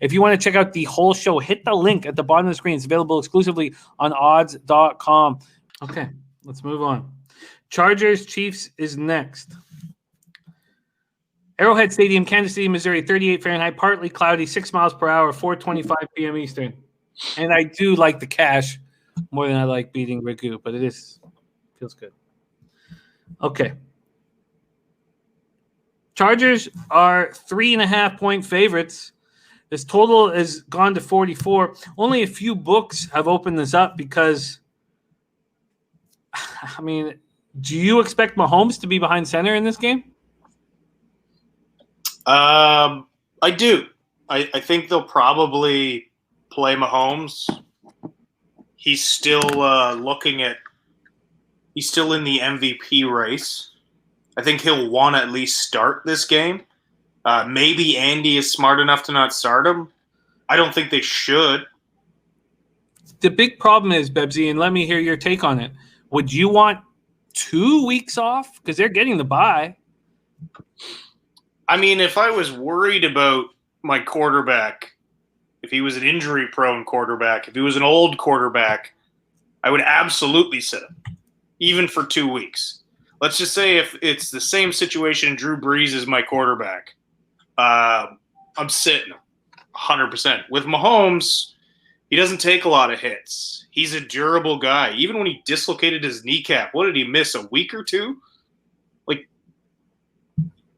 If you want to check out the whole show, hit the link at the bottom of the screen. It's available exclusively on odds.com. Okay, let's move on. Chargers Chiefs is next. Arrowhead Stadium, Kansas City, Missouri, 38 Fahrenheit, partly cloudy, 6 miles per hour, 4:25 p.m. Eastern. And I do like the cash more than I like beating Ragu, but feels good. Okay. Chargers are 3.5-point favorites. This total has gone to 44. Only a few books have opened this up because, I mean, do you expect Mahomes to be behind center in this game? I do. I think they'll probably play Mahomes. He's still he's still in the MVP race. I think he'll want to at least start this game. Maybe Andy is smart enough to not start him. I don't think they should. The big problem is, Bebsy, and let me hear your take on it. Would you want 2 weeks off? Because they're getting the bye. I mean, if I was worried about my quarterback, if he was an injury-prone quarterback, if he was an old quarterback, I would absolutely sit him, even for 2 weeks. Let's just say if it's the same situation, Drew Brees is my quarterback, I'm sitting him 100%. With Mahomes, he doesn't take a lot of hits. He's a durable guy. Even when he dislocated his kneecap, what did he miss, a week or two? Like,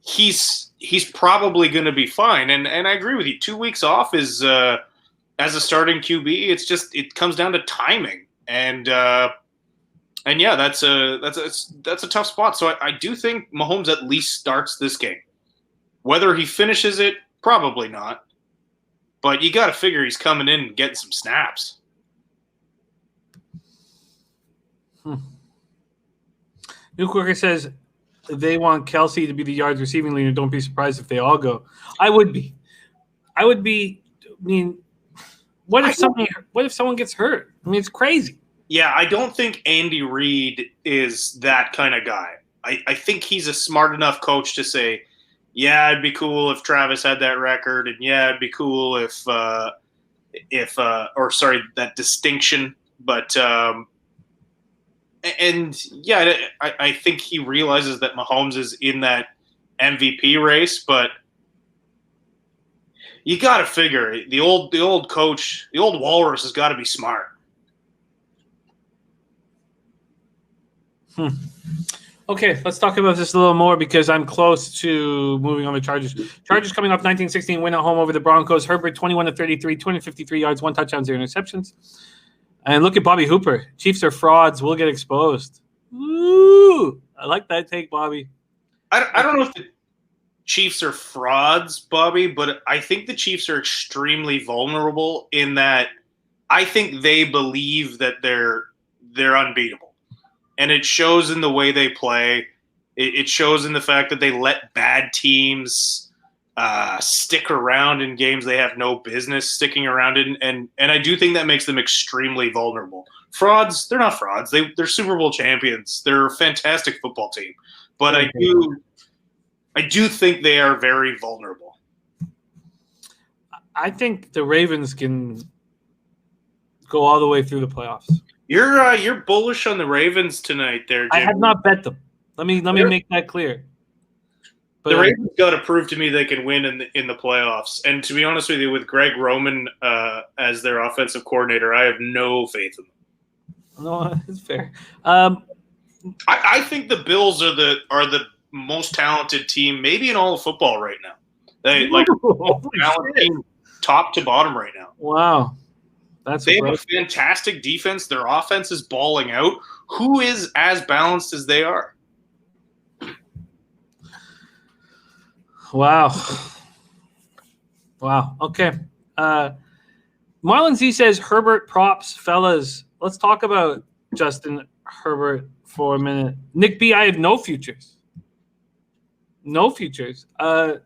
he's probably going to be fine. And I agree with you. 2 weeks off is as a starting QB, it comes down to timing. And yeah, that's a tough spot. So I do think Mahomes at least starts this game. Whether he finishes it, probably not. But you got to figure he's coming in and getting some snaps. New Quirker says they want Kelsey to be the yards receiving leader. Don't be surprised if they all go. I would be. I mean, what if someone gets hurt? I mean, it's crazy. Yeah, I don't think Andy Reid is that kind of guy. I think he's a smart enough coach to say, yeah, it'd be cool if Travis had that record, and yeah, it'd be cool if that distinction. But and yeah, I think he realizes that Mahomes is in that MVP race, but you got to figure the old coach, the old walrus, has got to be smart. Okay, let's talk about this a little more because I'm close to moving on to Chargers. Chargers coming off 1916 win at home over the Broncos. Herbert 21-33, 253 yards, 1 touchdown, 0 interceptions. And look at Bobby Hooper. Chiefs are frauds. We'll get exposed. Woo! I like that take, Bobby. I don't know if the Chiefs are frauds, Bobby, but I think the Chiefs are extremely vulnerable in that I think they believe that they're unbeatable. And it shows in the way they play. It shows in the fact that they let bad teams stick around in games they have no business sticking around in. And I do think that makes them extremely vulnerable. Frauds, they're not frauds. They're Super Bowl champions. They're a fantastic football team. But I do think they are very vulnerable. I think the Ravens can go all the way through the playoffs. You're bullish on the Ravens tonight, there, Jim. I have not bet them. Let me make that clear. But the Ravens got to prove to me they can win in the playoffs. And to be honest with you, with Greg Roman as their offensive coordinator, I have no faith in them. No, it's fair. I think the Bills are the most talented team, maybe in all of football right now. They talented team, top to bottom right now. Wow. They have a fantastic defense. Their offense is balling out. Who is as balanced as they are? Wow. Okay. Marlon Z says Herbert props, fellas. Let's talk about Justin Herbert for a minute. Nick B, I have no futures. No futures. I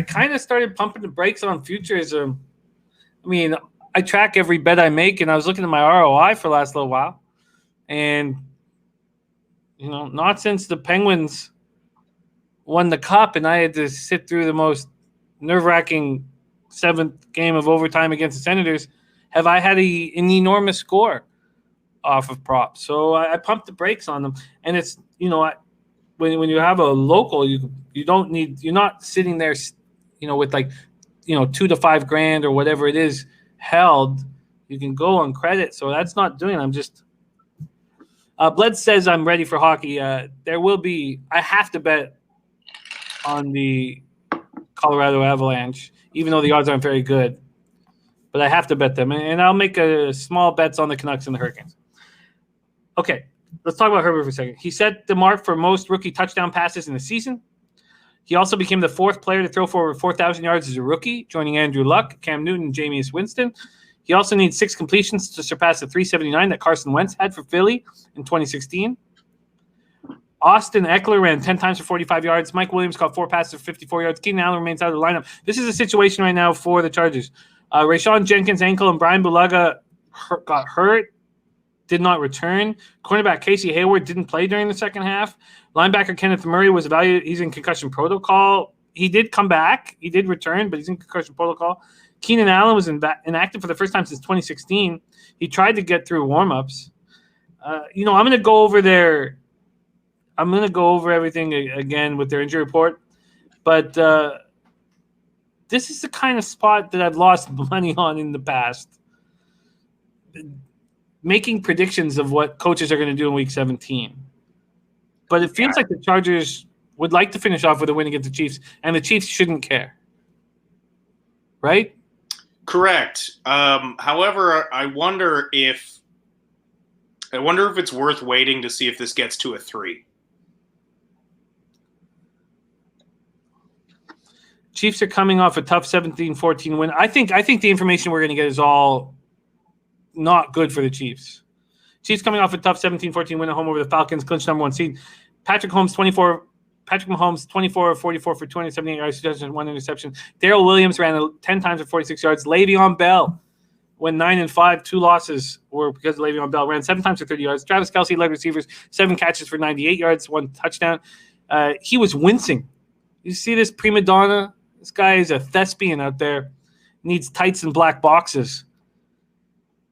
kind of started pumping the brakes on futures. I mean, I track every bet I make, and I was looking at my ROI for the last little while. And, not since the Penguins won the cup and I had to sit through the most nerve-wracking seventh game of overtime against the Senators, have I had an enormous score off of props. So I pumped the brakes on them. And it's, when you have a local, you don't need, you're not sitting there, with like, $2 to $5 grand or whatever it is held. You can go on credit. So that's not doing it. I'm just, Bled says I'm ready for hockey. There will be, I have to bet on the Colorado Avalanche, even though the odds aren't very good. But I have to bet them. And I'll make a small bets on the Canucks and the Hurricanes. Okay, let's talk about Herbert for a second. He set the mark for most rookie touchdown passes in the season. He also became the fourth player to throw for over 4,000 yards as a rookie, joining Andrew Luck, Cam Newton, and Jameis Winston. He also needs 6 completions to surpass the 379 that Carson Wentz had for Philly in 2016. Austin Eckler ran 10 times for 45 yards. Mike Williams caught 4 passes for 54 yards. Keenan Allen remains out of the lineup. This is a situation right now for the Chargers. Rayshawn Jenkins' ankle and Brian Bulaga got hurt, did not return. Cornerback Casey Hayward didn't play during the second half. Linebacker Kenneth Murray was evaluated. He's in concussion protocol. He did come back. He did return, but he's in concussion protocol. Keenan Allen was inactive for the first time since 2016. He tried to get through warmups. I'm going to go over their – I'm going to go over everything again with their injury report. But this is the kind of spot that I've lost money on in the past. Making predictions of what coaches are going to do in Week 17. But it feels like the Chargers would like to finish off with a win against the Chiefs, and the Chiefs shouldn't care. Right? Correct. However, I wonder if it's worth waiting to see if this gets to a 3. Chiefs are coming off a tough 17-14 win. I think the information we're going to get is all not good for the Chiefs. Chiefs coming off a tough 17-14 win at home over the Falcons, clinched number 1 seed. Patrick Mahomes, 24 of 44 for 278 yards, 1 interception. Darrell Williams ran 10 times for 46 yards. Le'Veon Bell went 9-5. 2 losses were because Le'Veon Bell ran 7 times for 30 yards. Travis Kelce led receivers, 7 catches for 98 yards, 1 touchdown. He was wincing. You see this prima donna? This guy is a thespian out there. Needs tights and black boxes.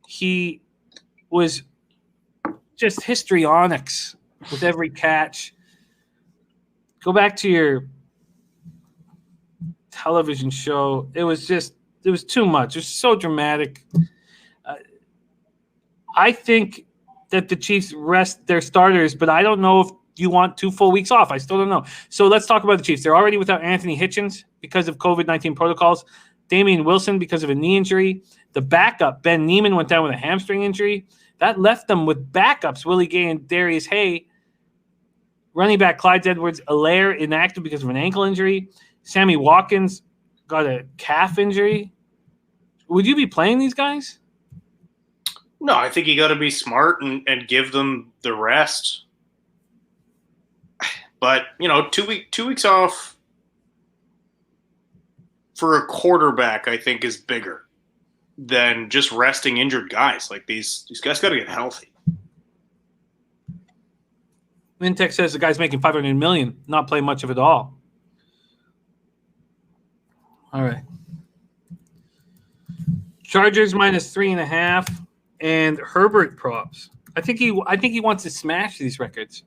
He was just histrionics with every catch. Go back to your television show. It was too much. It was so dramatic. I think that the Chiefs rest their starters, but I don't know if you want 2 full weeks off. I still don't know. So let's talk about the Chiefs. They're already without Anthony Hitchens because of COVID-19 protocols. Damian Wilson because of a knee injury. The backup, Ben Neiman, went down with a hamstring injury. That left them with backups, Willie Gay and Darius Hay. Running back Clyde Edwards-Helaire inactive because of an ankle injury. Sammy Watkins got a calf injury. Would you be playing these guys? No, I think you got to be smart and give them the rest. But, 2 weeks off for a quarterback, I think, is bigger than just resting injured guys. Like these guys got to get healthy. Mintech says the guy's making $500 million, not play much of it all. All right. Chargers minus 3.5 and Herbert props. I think he wants to smash these records.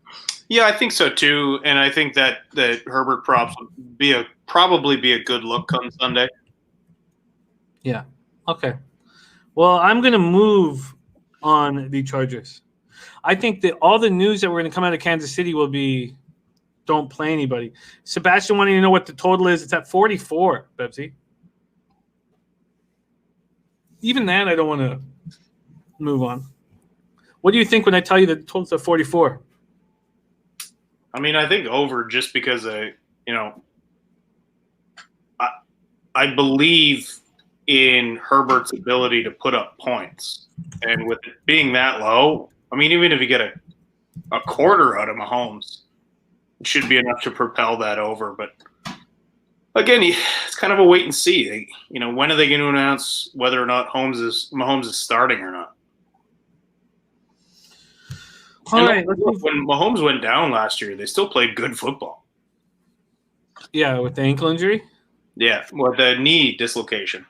Yeah, I think so too, and I think that Herbert props would probably be a good look come Sunday. Yeah. Okay. Well, I'm going to move on the Chargers. I think that all the news that we're going to come out of Kansas City will be don't play anybody. Sebastian wanting to know what the total is. It's at 44, Bebsy. Even that, I don't want to move on. What do you think when I tell you that the total's at 44? I mean, I think over just because I believe in Herbert's ability to put up points. And with it being that low, I mean, even if you get a quarter out of Mahomes, it should be enough to propel that over. But again, it's kind of a wait and see. When are they going to announce whether or not Mahomes is starting or not? All right. When Mahomes went down last year, they still played good football. Yeah, with the ankle injury? Yeah, with the knee dislocation.